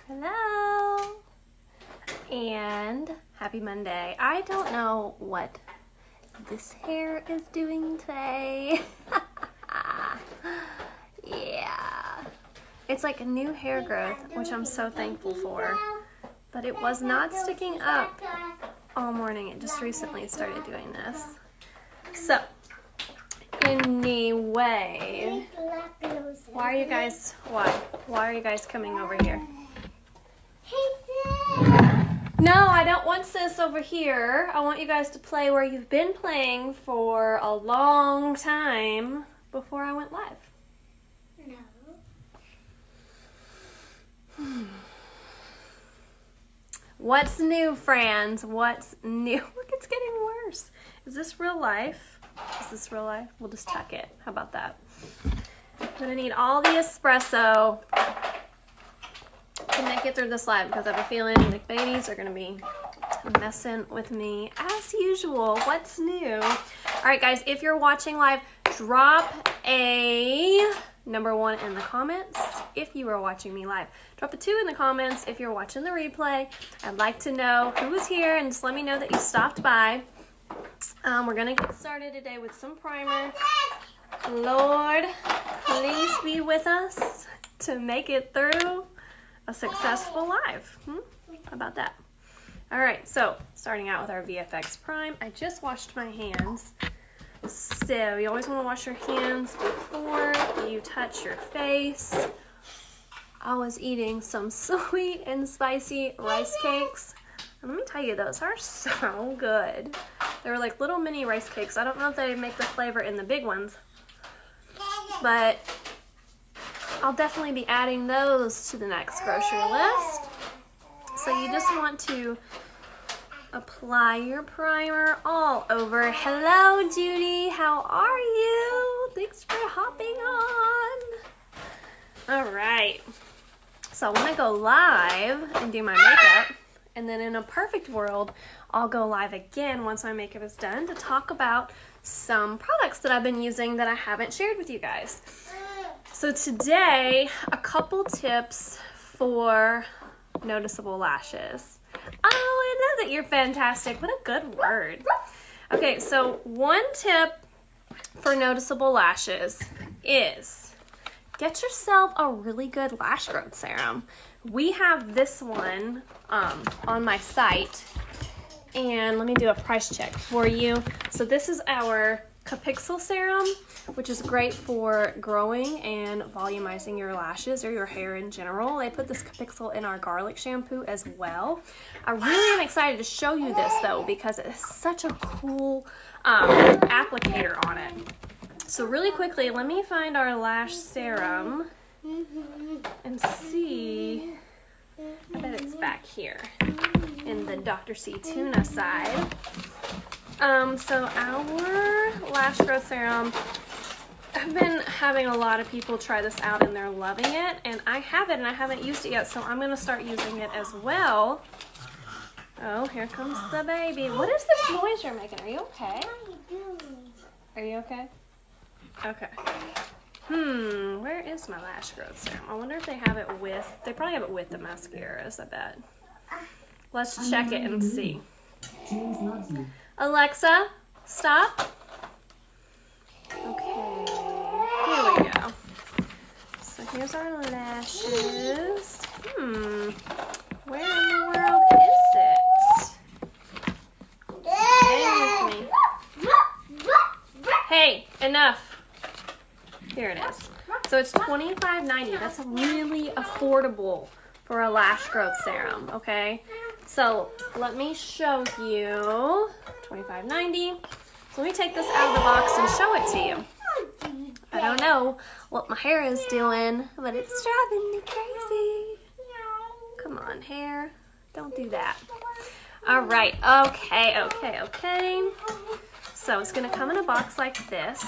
Hello and happy Monday. I don't know what this hair is doing today. Yeah, it's like a new hair growth, which I'm so thankful for, but it was not sticking up all morning. It just recently started doing this. So anyway, why are you guys coming over here? No, I don't want sis over here. I want you guys to play where you've been playing for a long time before I went live. No. What's new, friends? What's new? Look, it's getting worse. Is this real life? Is this real life? We'll just tuck it. How about that? I'm gonna need all the espresso to make it through this live because I have a feeling the babies are gonna be messing with me as usual. What's new? All right, guys, if you're watching live, drop a number 1 in the comments if you are watching me live. Drop a 2 in the comments if you're watching the replay. I'd like to know who was here and just let me know that you stopped by. We're gonna get started today with some primer. Lord, please be with us to make it through a successful live. How about that? All right, so starting out with our VFX Prime. I just washed my hands. So you always want to wash your hands before you touch your face. I was eating some sweet and spicy rice cakes. And let me tell you, those are so good. They were like little mini rice cakes. I don't know if they make the flavor in the big ones, but I'll definitely be adding those to the next grocery list. So you just want to apply your primer all over. Hello, Judy. How are you? Thanks for hopping on. All right. So I want to go live and do my makeup. And then in a perfect world, I'll go live again once my makeup is done to talk about some products that I've been using that I haven't shared with you guys. So today, a couple tips for noticeable lashes. Oh, I know that you're fantastic. What a good word. Okay, so one tip for noticeable lashes is get yourself a really good lash growth serum. We have this one on my site, and let me do a price check for you. So this is our Capixyl serum, which is great for growing and volumizing your lashes or your hair in general. They put this Capixyl in our garlic shampoo as well. I really am excited to show you this though because it has such a cool applicator on it. So really quickly, let me find our lash serum and see. I bet it's back here in the Dr. C Tuna side. So our lash growth serum, I've been having a lot of people try this out and they're loving it, and I have it and I haven't used it yet, so I'm gonna start using it as well. Oh, here comes the baby. What is this noise you're making? Are you okay? Are you okay? Okay. Where is my lash growth serum? I wonder if they have it with, they probably have it with the mascaras, I bet. Let's check it and see. Alexa, stop. Okay, here we go. So here's our lashes. Where in the world is it? Hang with me. Hey, enough. Here it is. So it's $25.90. That's really affordable for a lash growth serum, okay? So let me show you. $25.90. So let me take this out of the box and show it to you. I don't know what my hair is doing, but it's driving me crazy. Come on, hair. Don't do that. All right. Okay. So it's going to come in a box like this.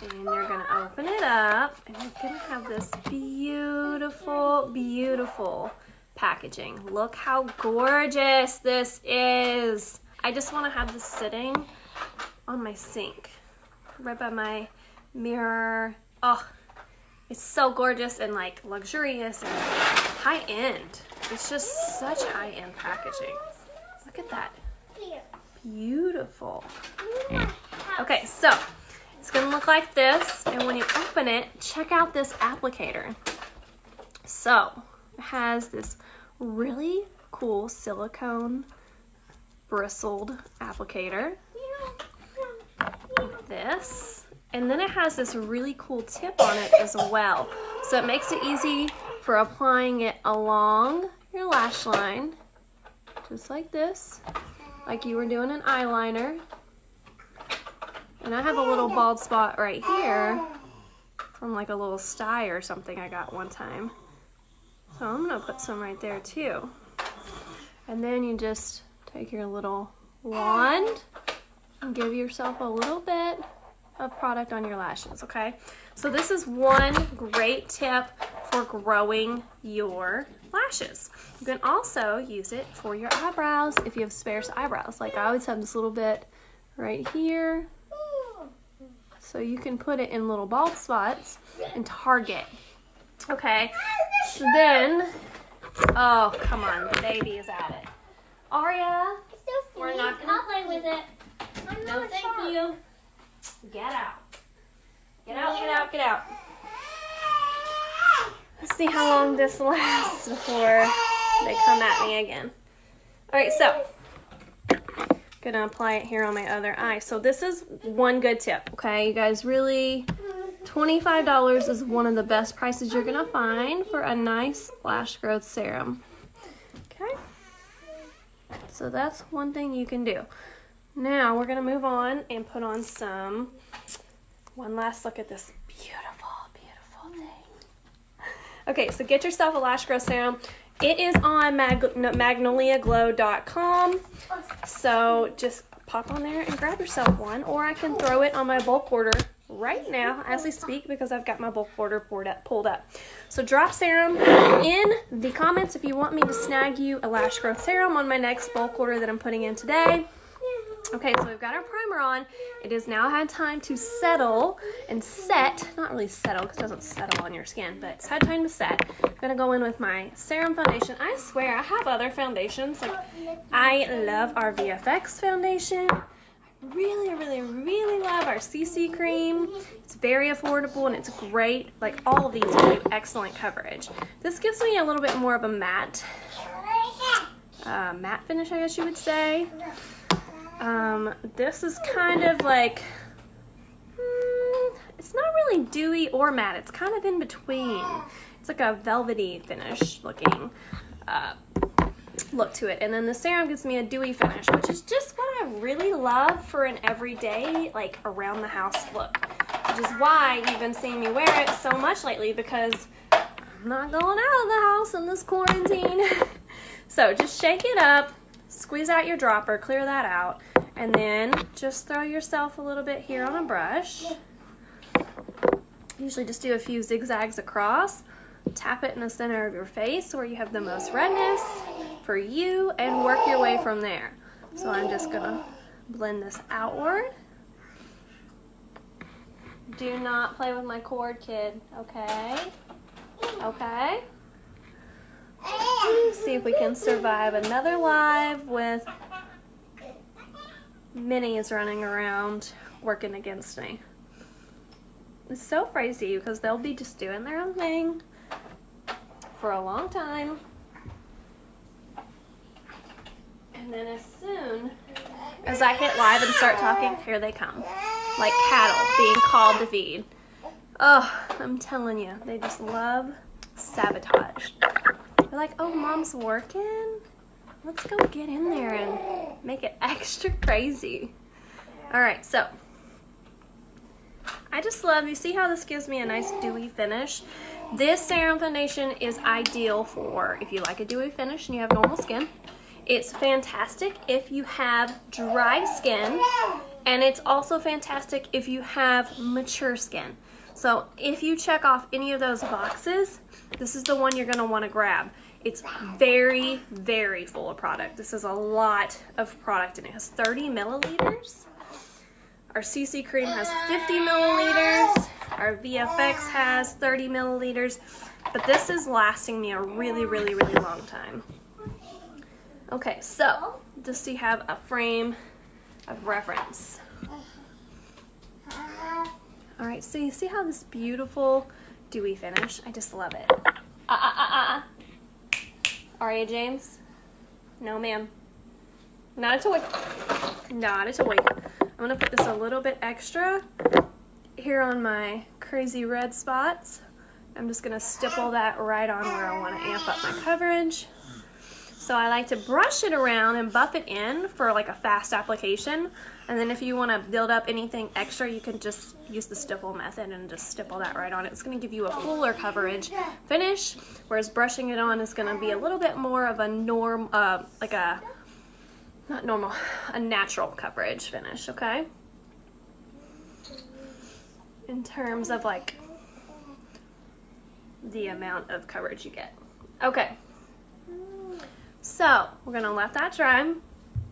And you're going to open it up. And you're going to have this beautiful, beautiful packaging. Look how gorgeous this is. I just want to have this sitting on my sink right by my mirror. Oh, It's so gorgeous and like luxurious and high end. It's just such high end packaging. Look at that. Beautiful. Okay, so it's gonna look like this, and when you open it, check out this applicator. So it has this really cool silicone bristled applicator. This, and then it has this really cool tip on it as well. So it makes it easy for applying it along your lash line, just like this, like you were doing an eyeliner. And I have a little bald spot right here from like a little sty or something I got one time. So I'm gonna put some right there too. And then you just take your little wand and give yourself a little bit of product on your lashes, okay? So this is one great tip for growing your lashes. You can also use it for your eyebrows if you have sparse eyebrows. Like I always have this little bit right here. So you can put it in little bald spots and target. Okay, so then, oh, come on, the baby is at it. Aria, we're not gonna play with it. No, thank you. Get out. Get out, get out, get out. Let's see how long this lasts before they come at me again. All right, so gonna apply it here on my other eye. So this is one good tip, okay? You guys really, $25 is one of the best prices you're gonna find for a nice lash growth serum. Okay? So that's one thing you can do. Now we're gonna move on and put on one last look at this beautiful, beautiful thing. Okay, so get yourself a lash growth serum. It is on magnoliaglow.com. So just pop on there and grab yourself one, or I can throw it on my bulk order right now as we speak because I've got my bulk order pulled up. So drop serum in the comments if you want me to snag you a lash growth serum on my next bulk order that I'm putting in today. Okay, so we've got our primer on. It has now had time to settle and set. Not really settle because it doesn't settle on your skin, but it's had time to set. I'm going to go in with my serum foundation. I swear I have other foundations. Like, I love our VFX foundation. I really, really, really love our CC cream. It's very affordable and it's great. Like, all of these give excellent coverage. This gives me a little bit more of a matte finish, I guess you would say. This is kind of like, it's not really dewy or matte. It's kind of in between. It's like a velvety finish looking look to it. And then the serum gives me a dewy finish, which is just what I really love for an everyday, like, around the house look. Which is why you've been seeing me wear it so much lately, because I'm not going out of the house in this quarantine. So just shake it up. Squeeze out your dropper, clear that out, and then just throw yourself a little bit here on a brush. Usually just do a few zigzags across. Tap it in the center of your face where you have the most redness for you, and work your way from there. So I'm just gonna blend this outward. Do not play with my cord, kid, okay? Okay? Let's see if we can survive another live with minis running around working against me. It's so crazy because they'll be just doing their own thing for a long time, and then as soon as I hit live and start talking, here they come, like cattle being called to feed. Oh, I'm telling you, they just love sabotage. They're like, oh, mom's working? Let's go get in there and make it extra crazy. All right, so I just love, you see how this gives me a nice dewy finish? This serum foundation is ideal for if you like a dewy finish and you have normal skin. It's fantastic if you have dry skin, and it's also fantastic if you have mature skin. So if you check off any of those boxes, this is the one you're going to want to grab. It's very, very full of product. This is a lot of product, and it has 30 milliliters. Our CC cream has 50 milliliters. Our VFX has 30 milliliters, but this is lasting me a really, really, really long time. Okay, so just so you have a frame of reference. All right, so you see how this beautiful dewy finish? I just love it. Aria James? No, ma'am. Not a toy. Not a toy. I'm gonna put this a little bit extra here on my crazy red spots. I'm just gonna stipple that right on where I wanna amp up my coverage. So I like to brush it around and buff it in for like a fast application. And then if you want to build up anything extra, you can just use the stipple method and just stipple that right on. It's going to give you a fuller coverage finish, whereas brushing it on is going to be a little bit more of a a natural coverage finish, okay? In terms of like the amount of coverage you get. Okay. So we're gonna let that dry.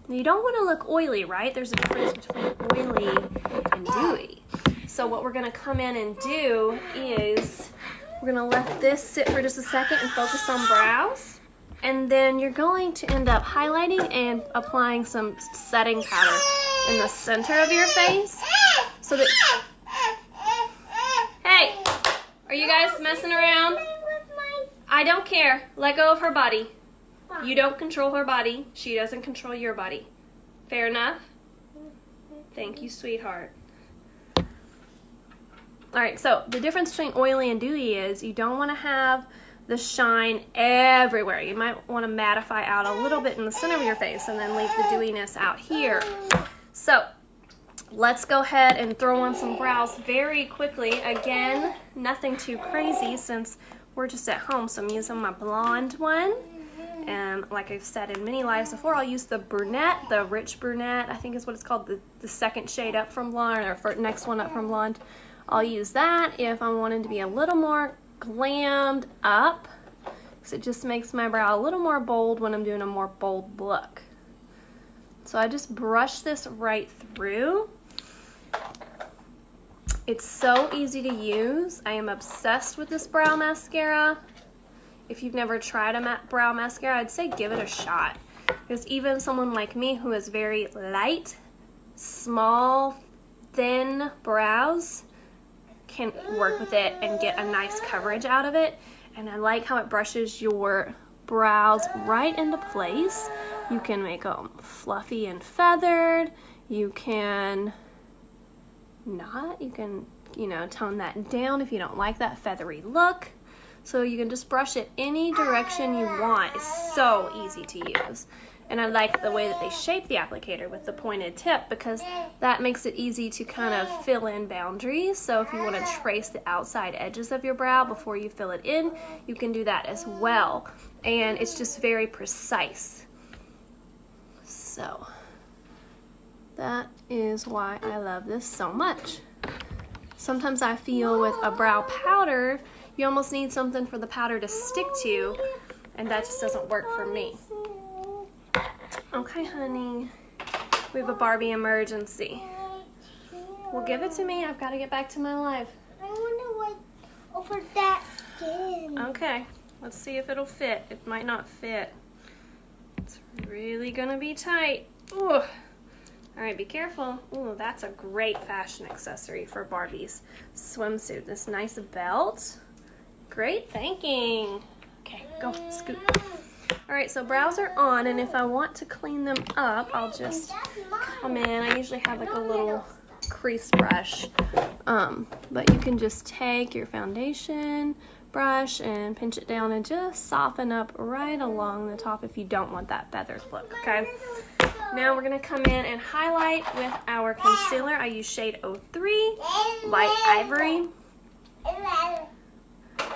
You don't want to look oily, right? There's a difference between oily and dewy. So what we're gonna come in and do is we're gonna let this sit for just a second and focus on brows. And then you're going to end up highlighting and applying some setting powder in the center of your face so that... Hey, are you guys messing around? I don't care. Let go of her body. You don't control her body. She doesn't control your body. Fair enough? Thank you, sweetheart. Alright, so the difference between oily and dewy is you don't want to have the shine everywhere. You might want to mattify out a little bit in the center of your face and then leave the dewiness out here. So let's go ahead and throw on some brows very quickly. Again, nothing too crazy since we're just at home, so I'm using my blonde one. And like I've said in many lives before, I'll use the brunette, the rich brunette, I think is what it's called, the second shade up from blonde, or next one up from blonde. I'll use that if I'm wanting to be a little more glammed up, because it just makes my brow a little more bold when I'm doing a more bold look. So I just brush this right through. It's so easy to use. I am obsessed with this brow mascara. If you've never tried a brow mascara, I'd say give it a shot. Because even someone like me who has very light, small, thin brows can work with it and get a nice coverage out of it. And I like how it brushes your brows right into place. You can make them fluffy and feathered. You can not. You can, tone that down if you don't like that feathery look. So you can just brush it any direction you want. It's so easy to use. And I like the way that they shape the applicator with the pointed tip, because that makes it easy to kind of fill in boundaries. So if you want to trace the outside edges of your brow before you fill it in, you can do that as well. And it's just very precise. So that is why I love this so much. Sometimes I feel with a brow powder, you almost need something for the powder to stick to, and that just doesn't work for me. Okay, honey. We have a Barbie emergency. Well, give it to me. I've got to get back to my life. I want to wipe over that skin. Okay. Let's see if it'll fit. It might not fit. It's really going to be tight. Ooh. All right, be careful. Ooh, that's a great fashion accessory for Barbie's swimsuit. This nice belt. Great thinking. Okay, go scoot. All right, so brows are on, and if I want to clean them up, I'll just come in. I usually have like a little crease brush, but you can just take your foundation brush and pinch it down and just soften up right along the top if you don't want that feathered look, okay? Now we're gonna come in and highlight with our concealer. I use shade 03, Light Ivory.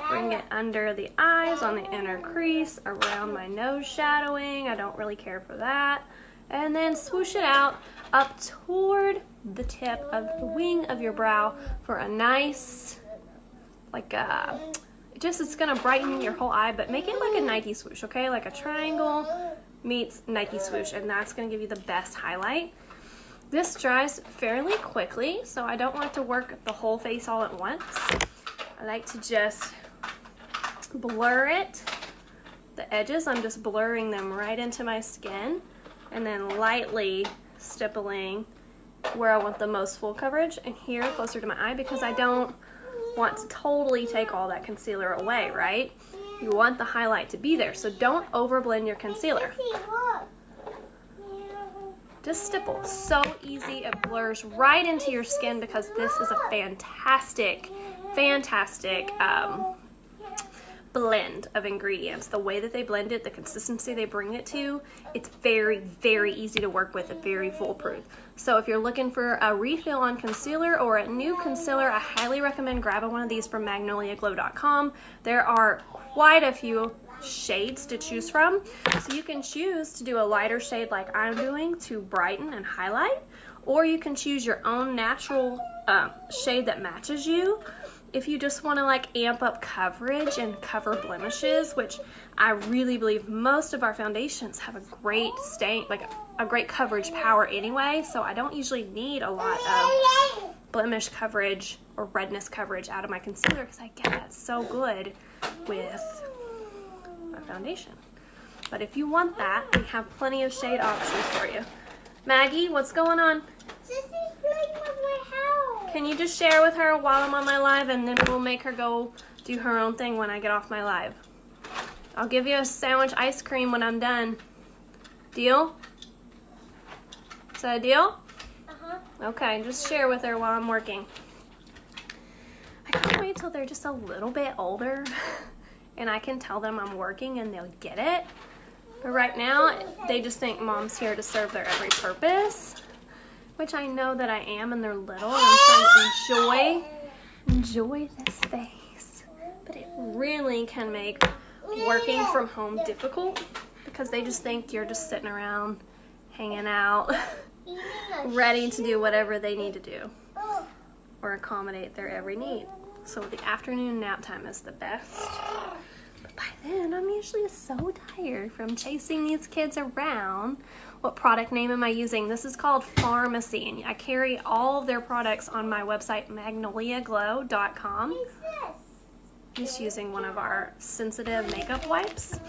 Bring it under the eyes, on the inner crease, around my nose shadowing. I don't really care for that. And then swoosh it out up toward the tip of the wing of your brow for a nice, it's gonna brighten your whole eye, but make it like a Nike swoosh, okay? Like a triangle meets Nike swoosh, and that's gonna give you the best highlight. This dries fairly quickly, so I don't like to work the whole face all at once. I like to just blur it. The edges, I'm just blurring them right into my skin and then lightly stippling where I want the most full coverage and here closer to my eye because I don't want to totally take all that concealer away, right? You want the highlight to be there, so don't overblend your concealer. Just stipple. So easy. It blurs right into your skin because this is a fantastic blend of ingredients. The way that they blend it, the consistency they bring it to, it's very, very easy to work with and very foolproof. So if you're looking for a refill on concealer or a new concealer, I highly recommend grabbing one of these from magnoliaglow.com. There are quite a few shades to choose from. So you can choose to do a lighter shade like I'm doing to brighten and highlight, or you can choose your own natural shade that matches you. If you just want to like amp up coverage and cover blemishes, which I really believe most of our foundations have a great stain, like a great coverage power anyway, so I don't usually need a lot of blemish coverage or redness coverage out of my concealer because I get that so good with my foundation. But if you want that, we have plenty of shade options for you. Maggie, what's going on? Sissy's playing with my house. Can you just share with her while I'm on my live, and then we'll make her go do her own thing when I get off my live. I'll give you a sandwich ice cream when I'm done. Deal? Is that a deal? Okay, just share with her while I'm working. I can't wait till they're just a little bit older and I can tell them I'm working and they'll get it. But right now, they just think mom's here to serve their every purpose, which I know that I am, and they're little, and I'm trying to enjoy this face. But it really can make working from home difficult because they just think you're just sitting around, hanging out, ready to do whatever they need to do or accommodate their every need. So the afternoon nap time is the best. But by then, I'm usually so tired from chasing these kids around. What product name am I using? This is called Pharmacy, and I carry all of their products on my website, magnoliaglow.com. I'm just using one of our sensitive makeup wipes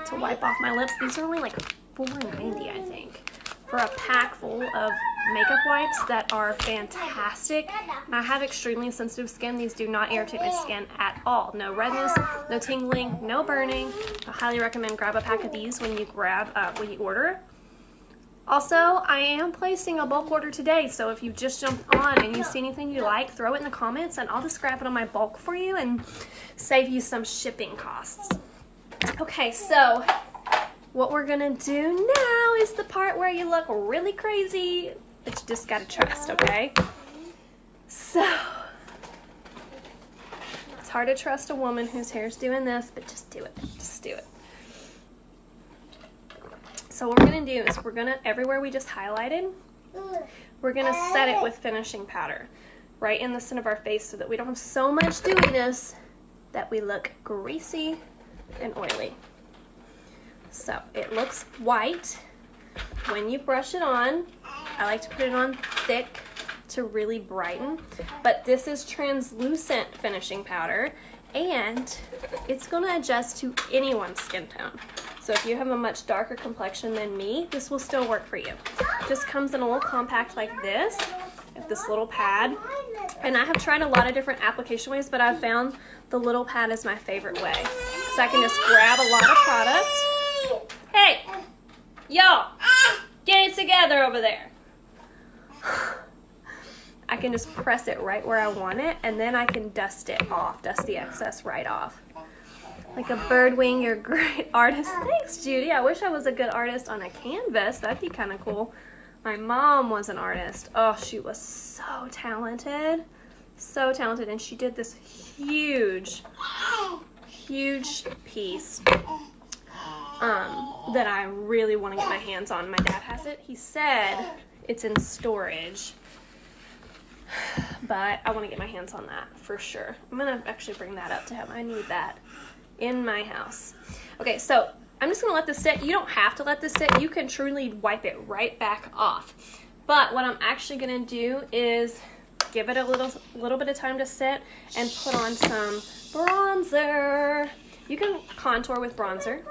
to wipe off my lips. These are only like $4.90, I think, for a pack full of makeup wipes that are fantastic. I have extremely sensitive skin. These do not irritate my skin at all. No redness, no tingling, no burning. I highly recommend grab a pack of these when you order. Also, I am placing a bulk order today, so if you just jumped on and you see anything you like, throw it in the comments and I'll just grab it on my bulk for you and save you some shipping costs. Okay, so what we're gonna do now is the part where you look really crazy, but you just gotta trust, okay? So, it's hard to trust a woman whose hair's doing this, but just do it, just do it. So what we're gonna do is everywhere we just highlighted, we're gonna set it with finishing powder right in the center of our face so that we don't have so much dewiness that we look greasy and oily. So it looks white when you brush it on. I like to put it on thick to really brighten, but this is translucent finishing powder and it's gonna adjust to anyone's skin tone. So if you have a much darker complexion than me, this will still work for you. It just comes in a little compact like this, with this little pad. And I have tried a lot of different application ways, but I've found the little pad is my favorite way. So I can just grab a lot of product. Hey, y'all, get it together over there. I can just press it right where I want it, and then I can dust it off, dust the excess right off. Like a bird wing, you're a great artist. Thanks, Judy. I wish I was a good artist on a canvas. That'd be kind of cool. My mom was an artist. Oh, she was so talented. So talented. And she did this huge piece that I really want to get my hands on. My dad has it. He said it's in storage, but I want to get my hands on that for sure. I'm going to actually bring that up to him. I need that in my house. Okay, so I'm just gonna let this sit. You don't have to let this sit. You can truly wipe it right back off. But what I'm actually gonna do is give it a little bit of time to sit and put on some bronzer. You can contour with bronzer.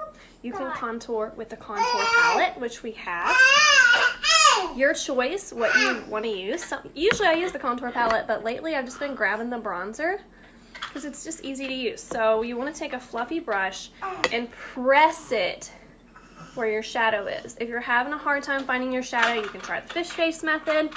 You can contour with the contour palette, which we have. Your choice, what you want to use. So, usually I use the contour palette, but lately I've just been grabbing the bronzer because it's just easy to use. So you want to take a fluffy brush and press it where your shadow is. If you're having a hard time finding your shadow, you can try the fish face method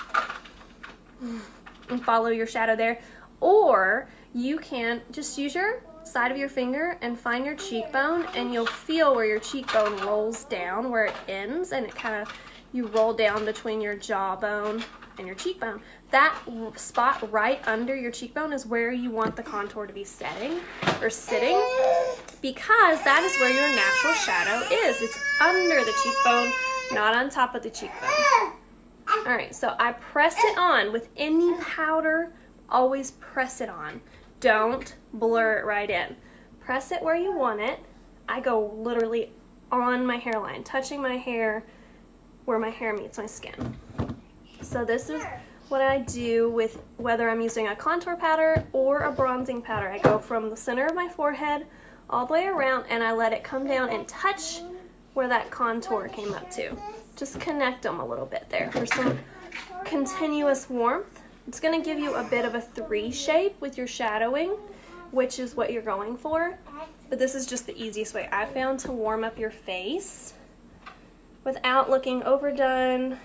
and follow your shadow there. Or you can just use your side of your finger and find your cheekbone, and you'll feel where your cheekbone rolls down, where it ends, and it kind of, you roll down between your jawbone and your cheekbone. That spot right under your cheekbone is where you want the contour to be setting or sitting, because that is where your natural shadow is. It's under the cheekbone, not on top of the cheekbone. All right, so I press it on with any powder. Always press it on. Don't blur it right in. Press it where you want it. I go literally on my hairline, touching my hair where my hair meets my skin. So this is what I do with whether I'm using a contour powder or a bronzing powder. I go from the center of my forehead all the way around, and I let it come down and touch where that contour came up to. Just connect them a little bit there for some continuous warmth. It's going to give you a bit of a 3 shape with your shadowing, which is what you're going for. But this is just the easiest way I found to warm up your face without looking overdone.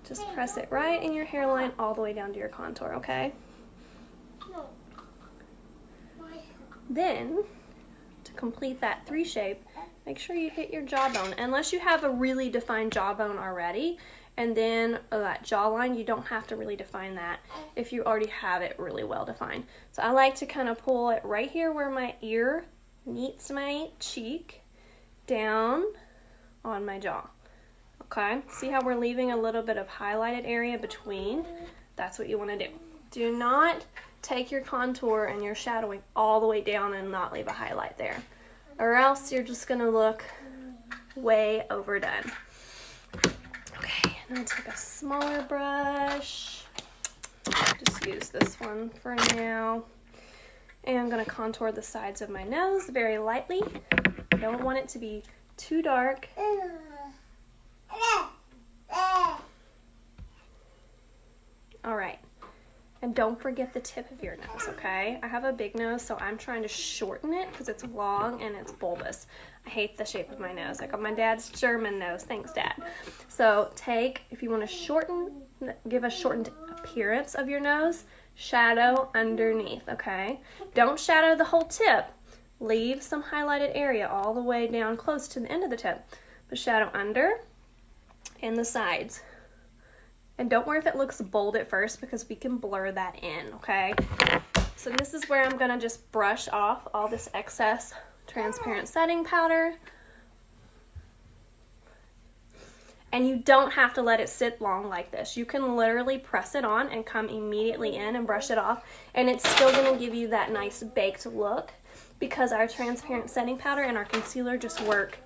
Just press it right in your hairline all the way down to your contour, okay? Then, to complete that 3 shape, make sure you hit your jawbone. Unless you have a really defined jawbone already, and then that jawline, you don't have to really define that if you already have it really well defined. So I like to kind of pull it right here where my ear meets my cheek, down on my jaw. Okay, see how we're leaving a little bit of highlighted area between? That's what you want to do. Do not take your contour and your shadowing all the way down and not leave a highlight there, or else you're just going to look way overdone. Okay, and I'll take a smaller brush. Just use this one for now. And I'm going to contour the sides of my nose very lightly. I don't want it to be too dark. All right. And don't forget the tip of your nose, okay? I have a big nose, so I'm trying to shorten it because it's long and it's bulbous. I hate the shape of my nose. I got my dad's German nose. Thanks, Dad. So if you want to shorten, give a shortened appearance of your nose, shadow underneath, okay? Don't shadow the whole tip. Leave some highlighted area all the way down close to the end of the tip. But shadow under and the sides. And don't worry if it looks bold at first, because we can blur that in, okay? So this is where I'm gonna just brush off all this excess transparent setting powder. And you don't have to let it sit long like this. You can literally press it on and come immediately in and brush it off, and it's still gonna give you that nice baked look, because our transparent setting powder and our concealer just work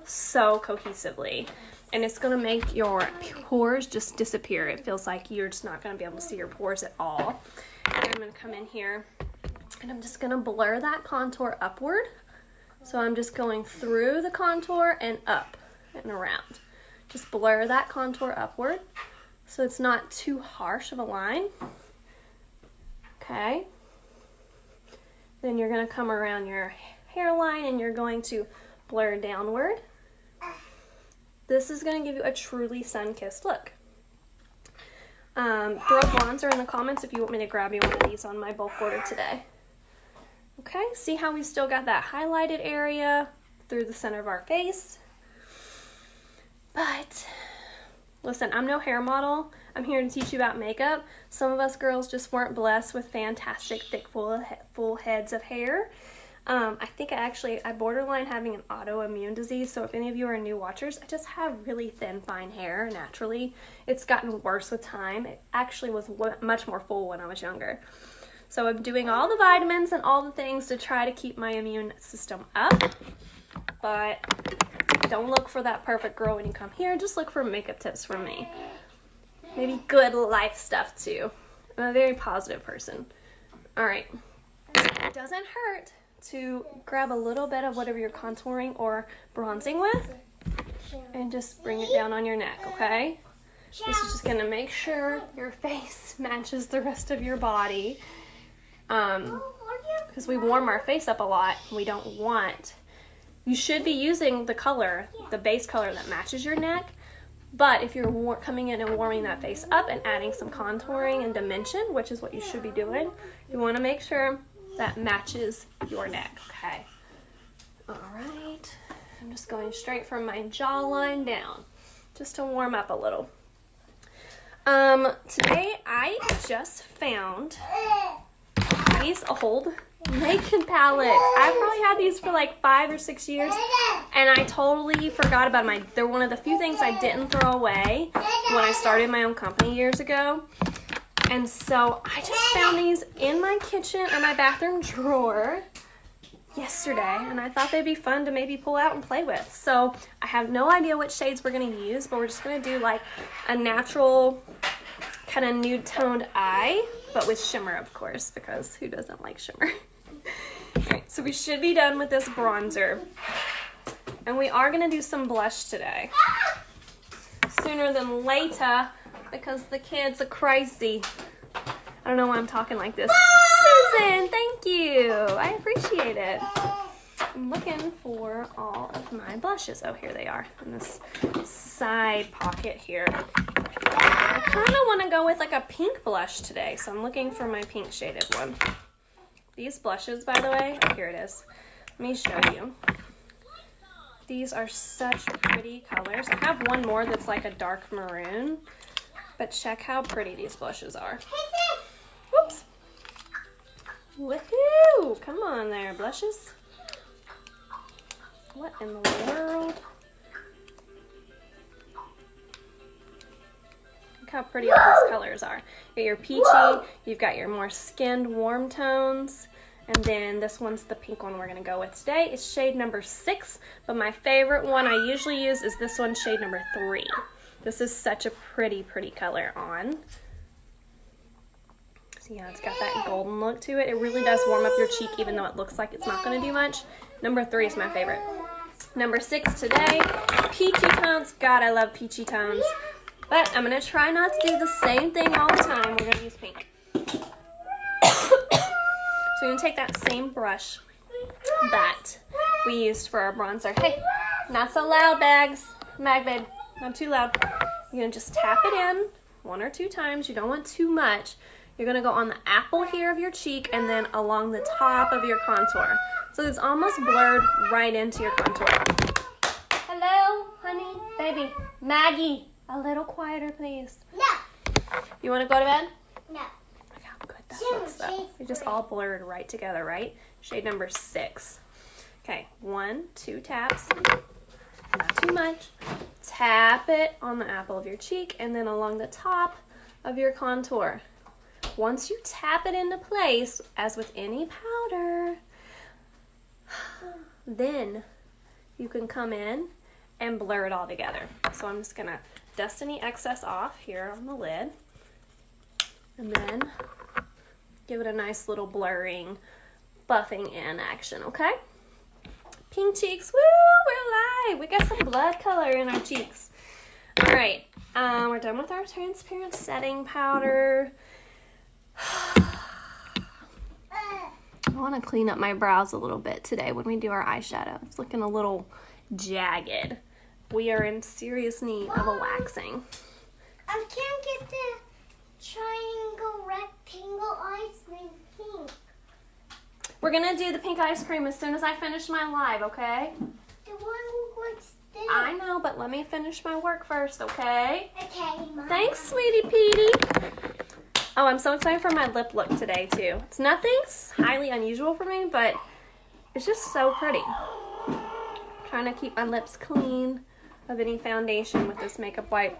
so cohesively. And it's going to make your pores just disappear. It feels like you're just not going to be able to see your pores at all. And I'm going to come in here and I'm just going to blur that contour upward. So I'm just going through the contour and up and around. Just blur that contour upward so it's not too harsh of a line. Okay. Then you're going to come around your hairline and you're going to blur downward. This is going to give you a truly sun-kissed look. Throw bronzer in the comments if you want me to grab you one of these on my bulk order today. Okay, see how we still got that highlighted area through the center of our face? But, listen, I'm no hair model. I'm here to teach you about makeup. Some of us girls just weren't blessed with fantastic, thick, full heads of hair. I think I borderline having an autoimmune disease, so if any of you are new watchers, I just have really thin, fine hair naturally. It's gotten worse with time. It actually was much more full when I was younger. So I'm doing all the vitamins and all the things to try to keep my immune system up. But don't look for that perfect girl when you come here. Just look for makeup tips from me. Maybe good life stuff too. I'm a very positive person. All right. It doesn't hurt to grab a little bit of whatever you're contouring or bronzing with and just bring it down on your neck, okay? This is just gonna make sure your face matches the rest of your body. Because we warm our face up a lot. We don't want, you should be using the color, the base color that matches your neck. But if you're coming in and warming that face up and adding some contouring and dimension, which is what you should be doing, you want to make sure that matches your neck, okay? All right, I'm just going straight from my jawline down, just to warm up a little. Today I just found these old makeup palettes. I've probably had these for like 5 or 6 years, and I totally forgot about them. They're one of the few things I didn't throw away when I started my own company years ago. And so I just found these in my kitchen or my bathroom drawer yesterday, and I thought they'd be fun to maybe pull out and play with. So I have no idea what shades we're going to use, but we're just going to do like a natural kind of nude toned eye, but with shimmer, of course, because who doesn't like shimmer? Alright, so we should be done with this bronzer. And we are going to do some blush today. Sooner than later, because the kids are crazy. I don't know why I'm talking like this. Susan, thank you. I appreciate it. I'm looking for all of my blushes. Oh, here they are in this side pocket here. I kind of want to go with like a pink blush today, so I'm looking for my pink shaded one. These blushes, by the way, oh, here it is. Let me show you. These are such pretty colors. I have one more that's like a dark maroon, but check how pretty these blushes are. Whoops. Woohoo! Come on there, blushes. What in the world? Look how pretty all these colors are. You got your peachy, you've got your more skinned warm tones, and then this one's the pink one we're gonna go with today. It's shade number 6, but my favorite one I usually use is this one, shade number 3. This is such a pretty, pretty color on. So yeah, it's got that golden look to it. It really does warm up your cheek, even though it looks like it's not gonna do much. Number 3 is my favorite. Number 6 today, peachy tones. God, I love peachy tones. But I'm gonna try not to do the same thing all the time. We're gonna use pink. So we're gonna take that same brush that we used for our bronzer. Hey, not so loud, Mag babe, not too loud. You're gonna just tap it in 1 or 2 times. You don't want too much. You're gonna go on the apple here of your cheek and then along the top of your contour. So it's almost blurred right into your contour. Hello, honey, baby, Maggie. A little quieter, please. No. You want to go to bed? No. Look how good that looks, though. They're just all blurred right together, right? Shade number 6. Okay, 1, 2 taps. Not too much. Tap it on the apple of your cheek and then along the top of your contour. Once you tap it into place, as with any powder, then you can come in and blur it all together. So I'm just gonna dust any excess off here on the lid and then give it a nice little blurring, buffing in action, okay? Pink cheeks, woo, we're alive. We got some blood color in our cheeks. All right, we're done with our transparent setting powder. I want to clean up my brows a little bit today when we do our eyeshadow. It's looking a little jagged. We are in serious need of a waxing. I can't get the triangle, rectangle ice cream pink. We're going to do the pink ice cream as soon as I finish my live, okay? The one looks thin. I know, but let me finish my work first, okay? Okay, Mom. Thanks, sweetie Petey. Oh, I'm so excited for my lip look today, too. It's nothing highly unusual for me, but it's just so pretty. Trying to keep my lips clean of any foundation with this makeup wipe.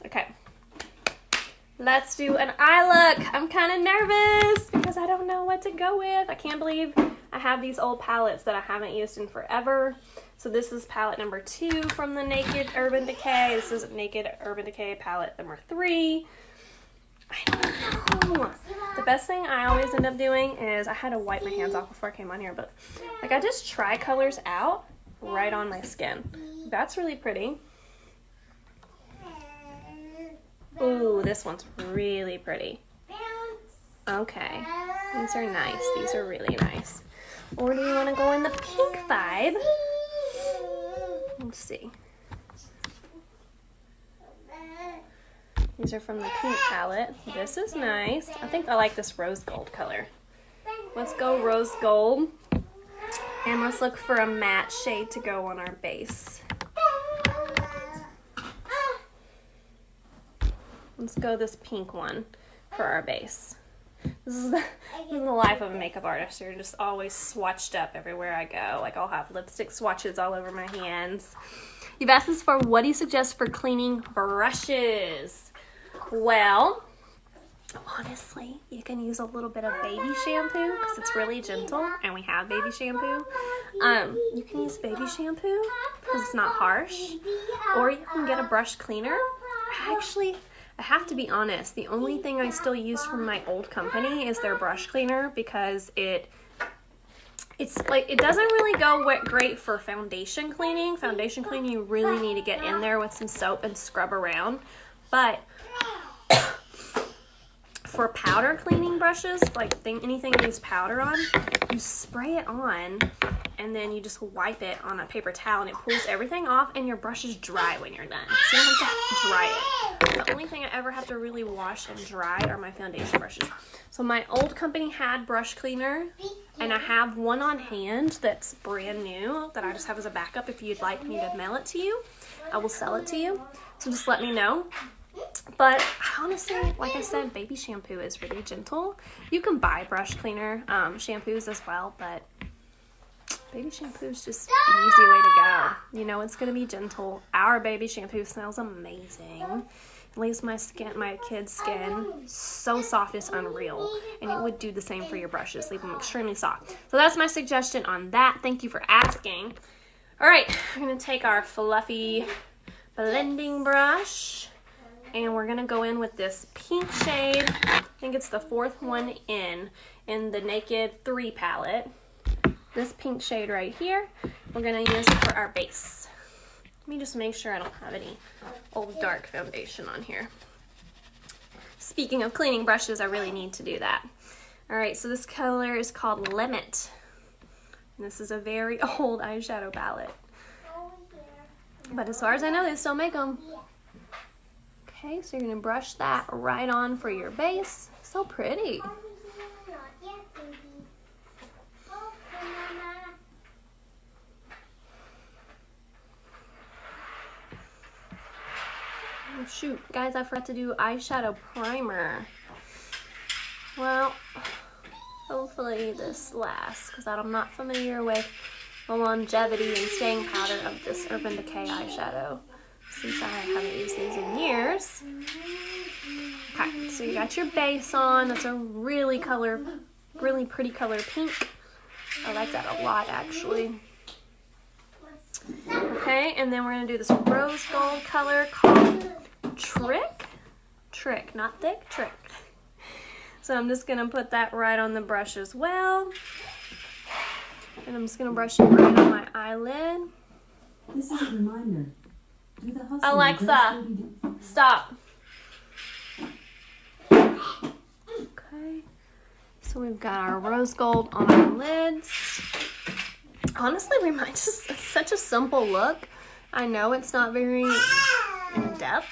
Okay. let's do an eye look. I'm kind of nervous because I don't know what to go with. I can't believe I have these old palettes that I haven't used in forever. So this is palette number 2 from the Naked Urban Decay. This is Naked Urban Decay palette number 3. I don't know. The best thing I always end up doing is, I had to wipe my hands off before I came on here, but like I just try colors out right on my skin. That's really pretty. Ooh, this one's really pretty. Okay, these are nice. These are really nice. Or do you want to go in the pink vibe? Let's see. These are from the pink palette. This is nice. I think I like this rose gold color. Let's go rose gold. And let's look for a matte shade to go on our base. Let's go this pink one for our base. This is the life of a makeup artist. You're just always swatched up everywhere I go. Like I'll have lipstick swatches all over my hands. You've asked us for what do you suggest for cleaning brushes? Well, honestly, you can use a little bit of baby shampoo because it's really gentle and we have baby shampoo. You can use baby shampoo because it's not harsh, or you can get a brush cleaner. Actually, I have to be honest, the only thing I still use from my old company is their brush cleaner because it's like, it doesn't really go great for foundation cleaning. Foundation cleaning, you really need to get in there with some soap and scrub around. But for powder cleaning brushes, like anything you use powder on, you spray it on and then you just wipe it on a paper towel and it pulls everything off and your brush is dry when you're done. So you don't have to dry it. The only thing I ever have to really wash and dry are my foundation brushes. So my old company had brush cleaner and I have one on hand that's brand new that I just have as a backup. If you'd like me to mail it to you, I will sell it to you. So just let me know. But honestly, like I said, baby shampoo is really gentle. You can buy brush cleaner shampoos as well, but baby shampoo is just an easy way to go. You know, it's going to be gentle. Our baby shampoo smells amazing. It leaves my kid's skin so soft it's unreal. And it would do the same for your brushes. Leave them extremely soft. So that's my suggestion on that. Thank you for asking. All right, we're going to take our fluffy blending brush. And we're going to go in with this pink shade. I think it's the 4th one in the Naked 3 palette. This pink shade right here. We're going to use it for our base. Let me just make sure I don't have any old dark foundation on here. Speaking of cleaning brushes, I really need to do that. Alright, so this color is called Limit. And this is a very old eyeshadow palette. But as far as I know, they still make them. Okay, so you're going to brush that right on for your base. So pretty. Oh shoot, guys, I forgot to do eyeshadow primer. Well, hopefully this lasts because I'm not familiar with the longevity and staying powder of this Urban Decay eyeshadow, since I haven't used these in years. Okay, so you got your base on. That's a really pretty color pink. I like that a lot, actually. Okay, and then we're going to do this rose gold color called Trick, not Thick, Trick. So I'm just going to put that right on the brush as well. And I'm just going to brush it right on my eyelid. This is a reminder. Alexa, stop. Okay, so we've got our rose gold on our lids. Honestly, we might just, it's such a simple look. I know it's not very in depth,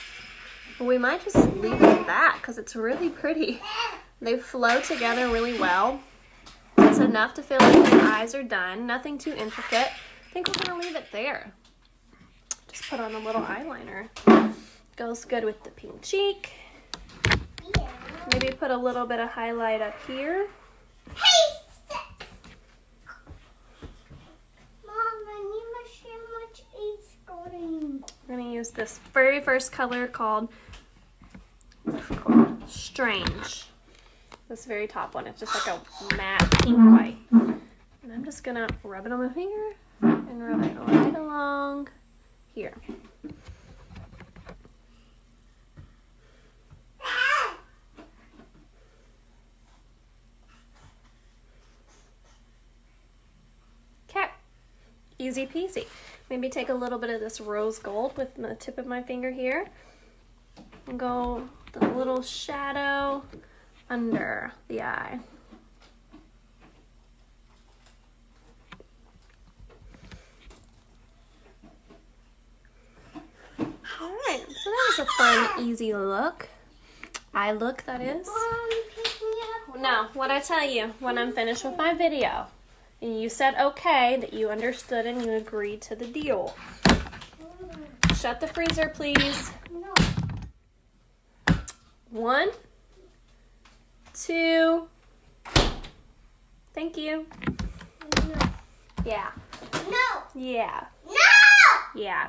but we might just leave it at that because it's really pretty. They flow together really well. It's enough to feel like your eyes are done. Nothing too intricate. I think we're going to leave it there. Just put on a little eyeliner. Goes good with the pink cheek. Maybe put a little bit of highlight up here. We're going to use this very first color called Strange. This very top one, it's just like a matte pink white. And I'm just gonna rub it on my finger and rub it right along here. Okay, easy peasy. Maybe take a little bit of this rose gold with the tip of my finger here and go the little shadow under the eye. All right, so that was a fun, easy look. Eye look, that is. No, what I tell you when I'm finished with my video, and you said okay, that you understood and you agreed to the deal. Shut the freezer, please. No. 1, 2. Thank you. No. Yeah. No. Yeah. No. Yeah.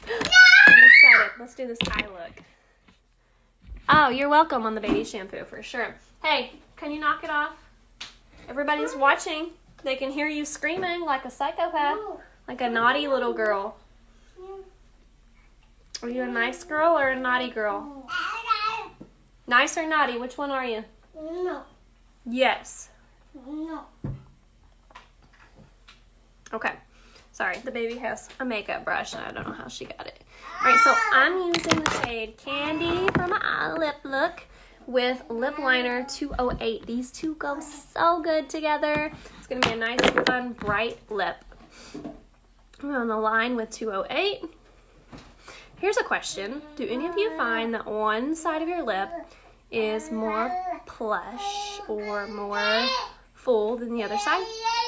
No. I'm excited. Let's do this eye look. Oh, you're welcome on the baby shampoo for sure. Hey, can you knock it off? Everybody's watching. They can hear you screaming like a psychopath, like a naughty little girl. Are you a nice girl or a naughty girl? Nice or naughty? Which one are you? No. Yes. No. Okay. Sorry, the baby has a makeup brush and I don't know how she got it. Alright, so I'm using the shade Candy for my eye lip look with lip liner 208. These two go so good together. It's going to be a nice, fun, bright lip. I'm on the line with 208. Here's a question. Do any of you find that one side of your lip is more plush or more full than the other side?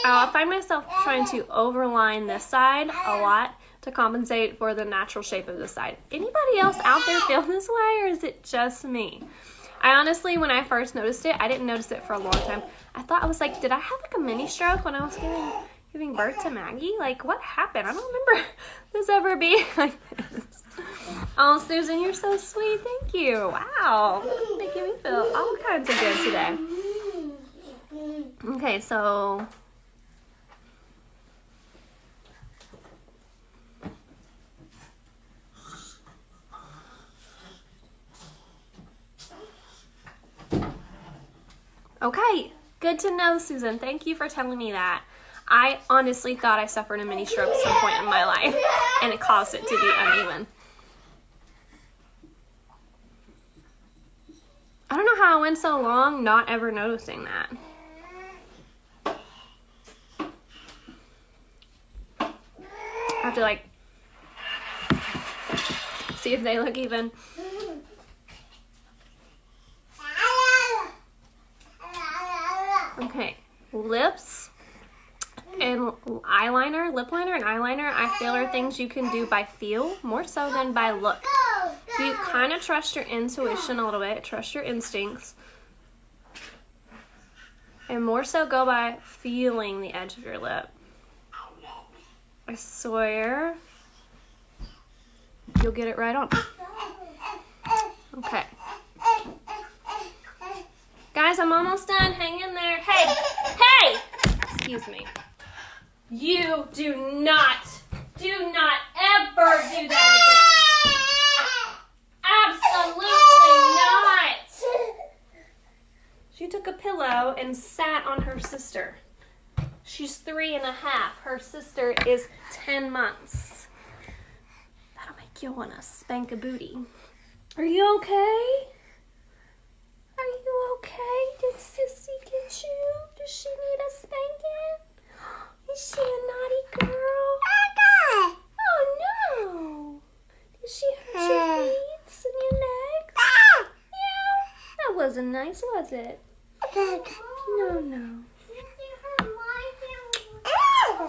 I find myself trying to overline this side a lot to compensate for the natural shape of this side. Anybody else out there feel this way, or is it just me? I honestly, when I first noticed it, I didn't notice it for a long time. I thought, I was like, did I have like a mini stroke when I was giving birth to Maggie? Like, what happened? I don't remember this ever being like this. Oh, Susan, you're so sweet. Thank you. Wow. Making me feel all kinds of good today. Okay, so okay, good to know, Susan. Thank you for telling me that. I honestly thought I suffered a mini stroke at some point in my life, and it caused it to be uneven. I don't know how I went so long not ever noticing that. I have to like see if they look even. Okay, lips and eyeliner, lip liner and eyeliner, I feel are things you can do by feel more so than by look. So you kind of trust your intuition a little bit, trust your instincts, and more so go by feeling the edge of your lip. I swear you'll get it right on. Okay. Guys, I'm almost done. Hang in there. Hey! Hey! Excuse me. You do not ever do that again. Absolutely not. She took a pillow and sat on her sister. She's 3.5. Her sister is 10 months. That'll make you want to spank a booty. Are you okay? Are you okay? Did Sissy get you? Does she need a spanking? Is she a naughty girl? Oh no! Did she hurt your feet and your legs? Yeah. That wasn't nice, was it? No.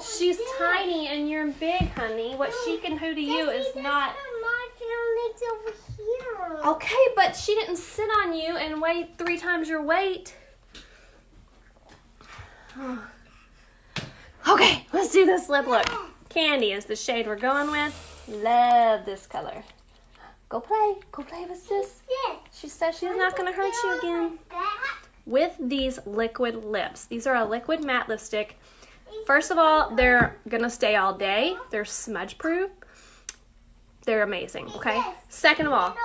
She's tiny and you're big, honey. What she can do to you is not... Okay, but she didn't sit on you and weigh 3 times your weight. Okay, let's do this lip look. Candy is the shade we're going with. Love this color. Go play. Go play with sis. She says she's not going to hurt you again. With these liquid lips. These are a liquid matte lipstick. First of all, they're going to stay all day. They're smudge proof. They're amazing, okay? Second of all,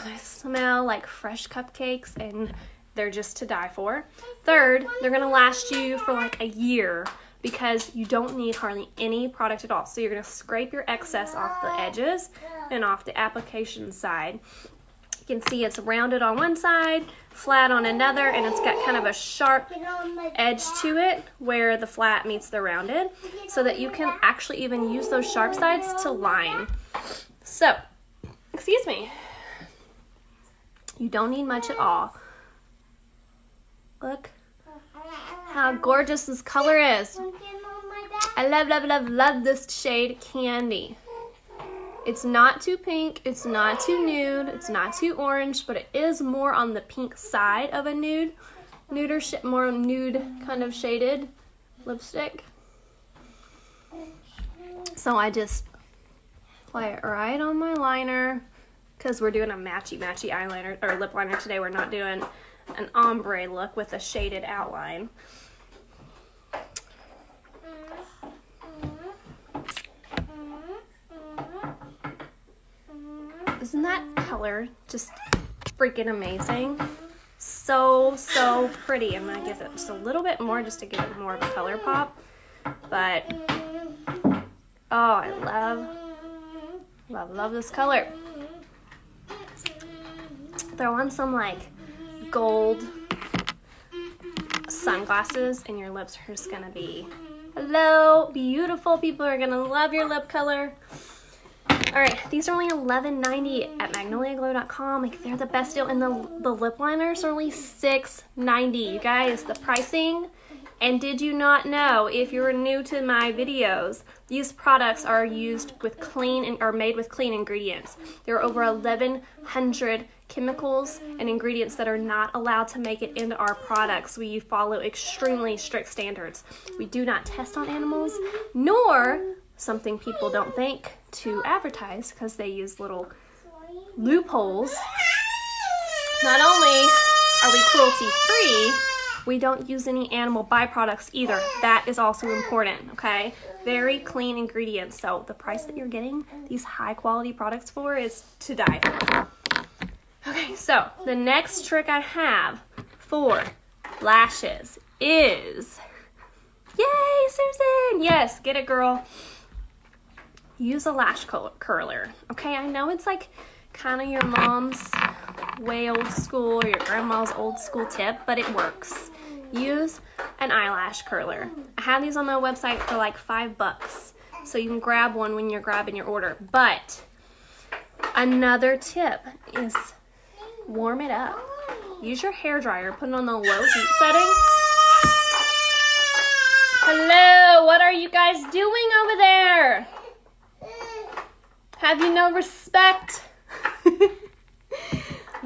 they smell like fresh cupcakes and they're just to die for. Third, they're going to last you for like a year because you don't need hardly any product at all. So you're going to scrape your excess off the edges and off the application side. You can see it's rounded on one side, flat on another, and it's got kind of a sharp edge to it where the flat meets the rounded, so that you can actually even use those sharp sides to line. So, excuse me, you don't need much at all. Look how gorgeous this color is. I love, love, love, love this shade Candy. It's not too pink, it's not too nude, it's not too orange, but it is more on the pink side of a more nude kind of shaded lipstick. So I just apply it right on my liner because we're doing a matchy eyeliner or lip liner today. We're not doing an ombre look with a shaded outline. Isn't that color just freaking amazing? So, so pretty. I'm going to give it just a little bit more just to give it more of a color pop. But, oh, I love this color. Throw on some like gold sunglasses and your lips are just going to be, hello, beautiful. People are going to love your lip color. All right, these are only $11.90 at magnoliaglow.com. Like, they're the best deal, and the lip liners are only $6.90. You guys, the pricing. And did you not know, if you're new to my videos, these products are used with made with clean ingredients. There are over 1,100 chemicals and ingredients that are not allowed to make it into our products. We follow extremely strict standards. We do not test on animals, nor, something people don't think, to advertise, because they use little loopholes. Not only are we cruelty free, we don't use any animal byproducts either. That is also important, okay? Very clean ingredients. So the price that you're getting these high quality products for is to die for. Okay, so the next trick I have for lashes is, yay, Susan! Yes, get it, girl. Use a lash curler. Okay, I know it's like kind of your mom's way old school or your grandma's old school tip, but it works. Use an eyelash curler. I have these on my website for like $5, so you can grab one when you're grabbing your order. But another tip is warm it up. Use your hair dryer, put it on the low heat setting. Hello, what are you guys doing over there? Have you no respect?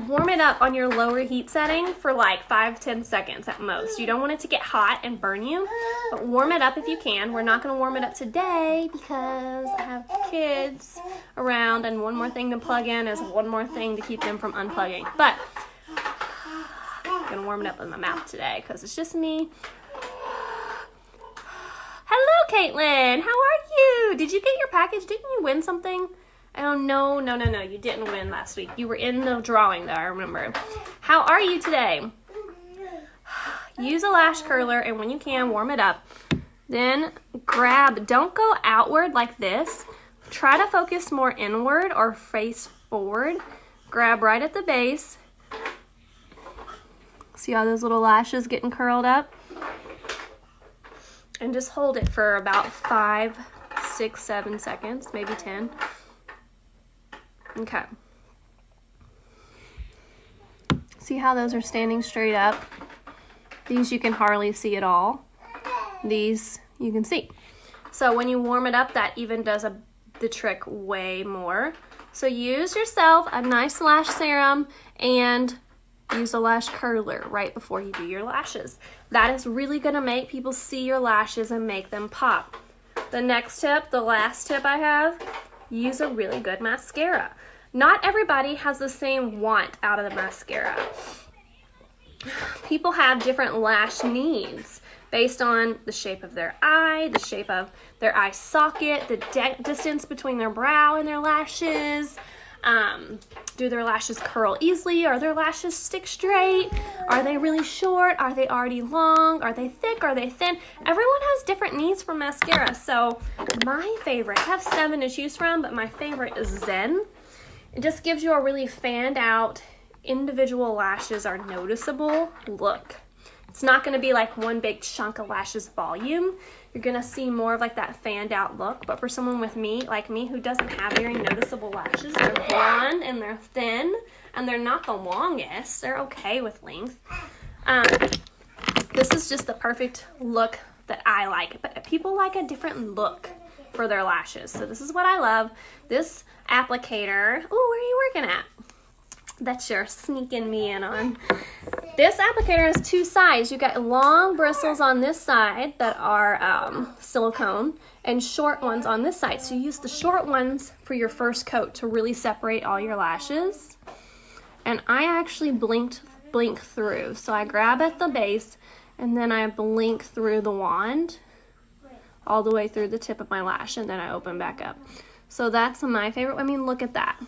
Warm it up on your lower heat setting for like 5-10 seconds at most. You don't want it to get hot and burn you, but warm it up if you can. We're not going to warm it up today because I have kids around, and one more thing to plug in is one more thing to keep them from unplugging. But I'm going to warm it up in my mouth today because it's just me. Hello, Caitlin. How are you? Did you get your package? Didn't you win something? Oh, no. You didn't win last week. You were in the drawing, though, I remember. How are you today? Use a lash curler, and when you can, warm it up. Then grab, don't go outward like this. Try to focus more inward or face forward. Grab right at the base. See how those little lashes getting curled up? And just hold it for about 5, 6, 7 seconds, maybe 10. Okay. See how those are standing straight up? These you can hardly see at all. These you can see. So when you warm it up, that even does the trick way more. So use yourself a nice lash serum and use a lash curler right before you do your lashes. That is really going to make people see your lashes and make them pop. The next tip, the last tip I have, use a really good mascara. Not everybody has the same want out of the mascara. People have different lash needs based on the shape of their eye, the shape of their eye socket, the distance between their brow and their lashes. Do their lashes curl easily? Are their lashes stick straight? Are they really short? Are they already long? Are they thick? Are they thin? Everyone has different needs for mascara. So my favorite, I have 7 to choose from, but my favorite is Zen. It just gives you a really fanned out, individual lashes are noticeable look. It's not going to be like one big chunk of lashes volume. You're going to see more of like that fanned out look. But for someone with me, like me, who doesn't have very noticeable lashes, they're blonde and they're thin and they're not the longest. They're okay with length. This is just the perfect look that I like. But people like a different look for their lashes. So this is what I love. This applicator. Oh, where are you working at? That you're sneaking me in on. This applicator has 2 sides. You got long bristles on this side that are silicone and short ones on this side. So you use the short ones for your first coat to really separate all your lashes. And I actually blink through. So I grab at the base and then I blink through the wand all the way through the tip of my lash and then I open back up. So that's my favorite. I mean, look at that.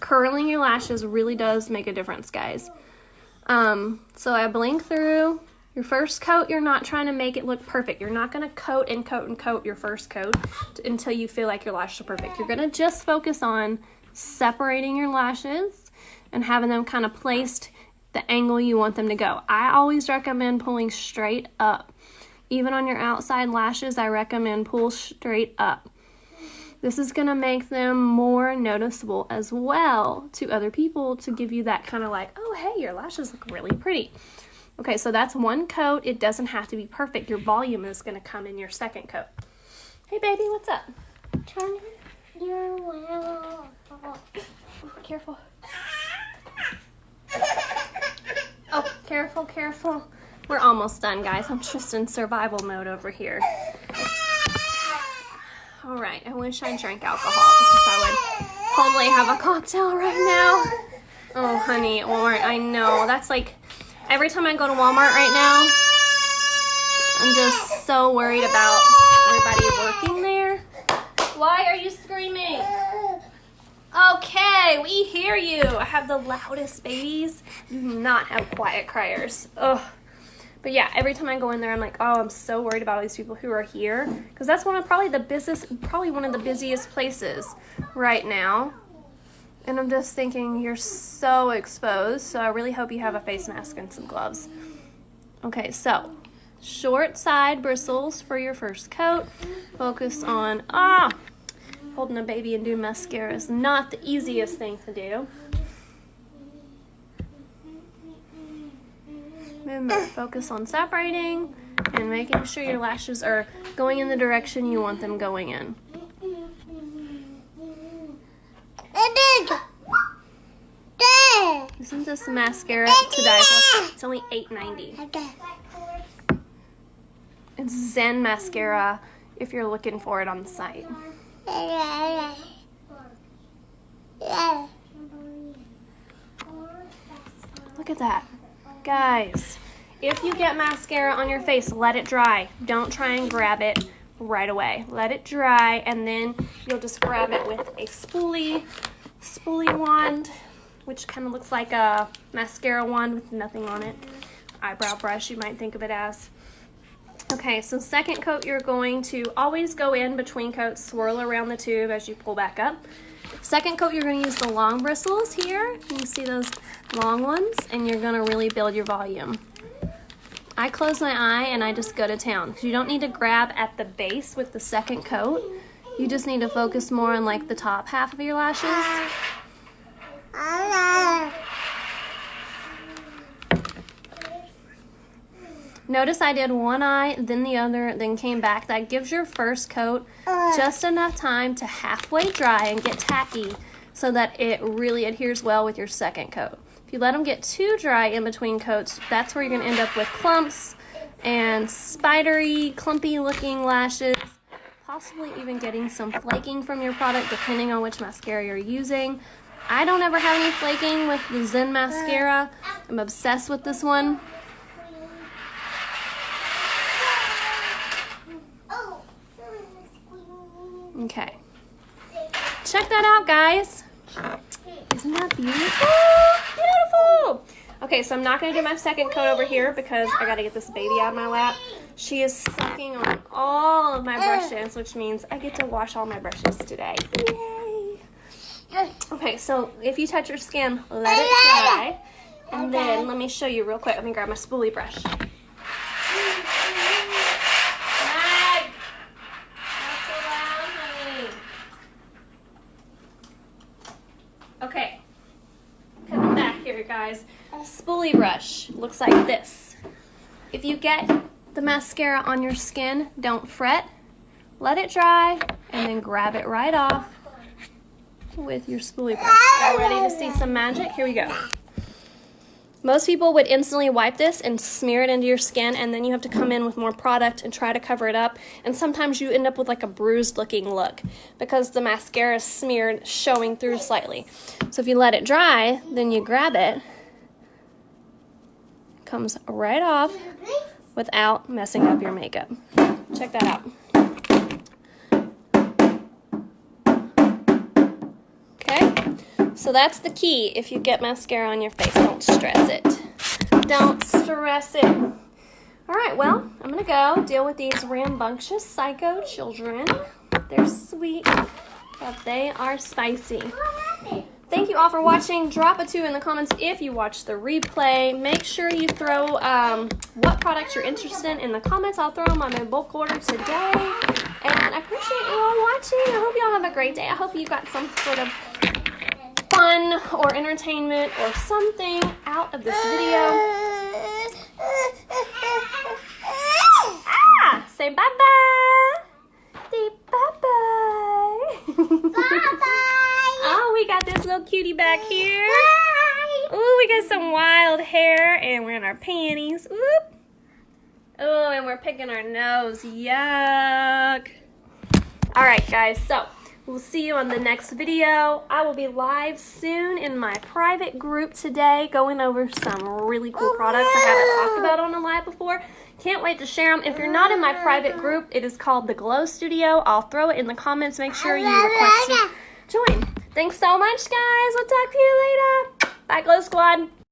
Curling your lashes really does make a difference, guys. So I blink through. Your first coat, you're not trying to make it look perfect. You're not going to coat and coat and coat your first coat until you feel like your lashes are perfect. You're going to just focus on separating your lashes and having them kind of placed the angle you want them to go. I always recommend pulling straight up. Even on your outside lashes, I recommend pull straight up. This is going to make them more noticeable as well to other people to give you that kind of like, oh, hey, your lashes look really pretty. Okay, so that's one coat. It doesn't have to be perfect. Your volume is going to come in your second coat. Hey, baby, what's up? Turn your well. Oh, careful. Oh, careful, careful. We're almost done, guys. I'm just in survival mode over here. All right, I wish I drank alcohol because I would probably have a cocktail right now. Oh, honey, or I know. That's like every time I go to Walmart right now, I'm just so worried about everybody working there. Why are you screaming? Okay, we hear you. I have the loudest babies. Do not have quiet criers. Ugh. But yeah, every time I go in there, I'm like, oh, I'm so worried about all these people who are here. Because that's one of one of the busiest places right now. And I'm just thinking, you're so exposed. So I really hope you have a face mask and some gloves. Okay, so short side bristles for your first coat. Focus on, holding a baby and doing mascara is not the easiest thing to do. Remember, focus on separating and making sure your lashes are going in the direction you want them going in. Isn't this mascara to die for? It's only $8.90. It's Zen mascara if you're looking for it on the site. Look at that. Guys, if you get mascara on your face, let it dry. Don't try and grab it right away. Let it dry, and then you'll just grab it with a spoolie wand, which kind of looks like a mascara wand with nothing on it. Eyebrow brush, you might think of it as. Okay, so second coat, you're going to always go in between coats, swirl around the tube as you pull back up. Second coat, you're going to use the long bristles here. You can see those long ones, and you're going to really build your volume. I close my eye and I just go to town. You don't need to grab at the base with the second coat. You just need to focus more on like the top half of your lashes. Notice I did one eye, then the other, then came back. That gives your first coat just enough time to halfway dry and get tacky so that it really adheres well with your second coat. If you let them get too dry in between coats, that's where you're going to end up with clumps and spidery, clumpy looking lashes, possibly even getting some flaking from your product depending on which mascara you're using. I don't ever have any flaking with the Zen mascara. I'm obsessed with this one. Okay. Check that out, guys. Isn't that beautiful? Beautiful! Okay, so I'm not going to do my second coat over here because I got to get this baby out of my lap. She is sucking on all of my brushes, which means I get to wash all my brushes today. Yay! Okay, so if you touch your skin, let it dry. And then let me show you real quick. Let me grab my spoolie brush. Meg! Not so loud, honey. Okay. Coming back here, guys. Spoolie brush looks like this. If you get the mascara on your skin, don't fret. Let it dry and then grab it right off with your spoolie brush. Are you ready to see some magic? Here we go. Most people would instantly wipe this and smear it into your skin, and then you have to come in with more product and try to cover it up. And sometimes you end up with like a bruised looking look because the mascara is smeared, showing through slightly. So if you let it dry, then you grab it. It comes right off without messing up your makeup. Check that out. Okay, so that's the key. If you get mascara on your face, don't stress it. Don't stress it. All right, well, I'm gonna go deal with these rambunctious psycho children. They're sweet, but they are spicy. Thank you all for watching. Drop a 2 in the comments if you watched the replay. Make sure you throw what products you're interested in the comments. I'll throw them on my bulk order today. And I appreciate you all watching. I hope you all have a great day. I hope you got some sort of fun or entertainment or something out of this video. Say bye-bye. Say bye-bye. Bye-bye. Oh, we got this little cutie back here. Bye. Ooh, we got some wild hair, and we're in our panties. Whoop. Oh, and we're picking our nose. Yuck. All right, guys, so we'll see you on the next video. I will be live soon in my private group today going over some really cool products I haven't talked about on a live before. Can't wait to share them. If you're not in my private group, it is called The Glow Studio. I'll throw it in the comments. Make sure you request to join. Thanks so much, guys. We'll talk to you later. Bye, Glow Squad.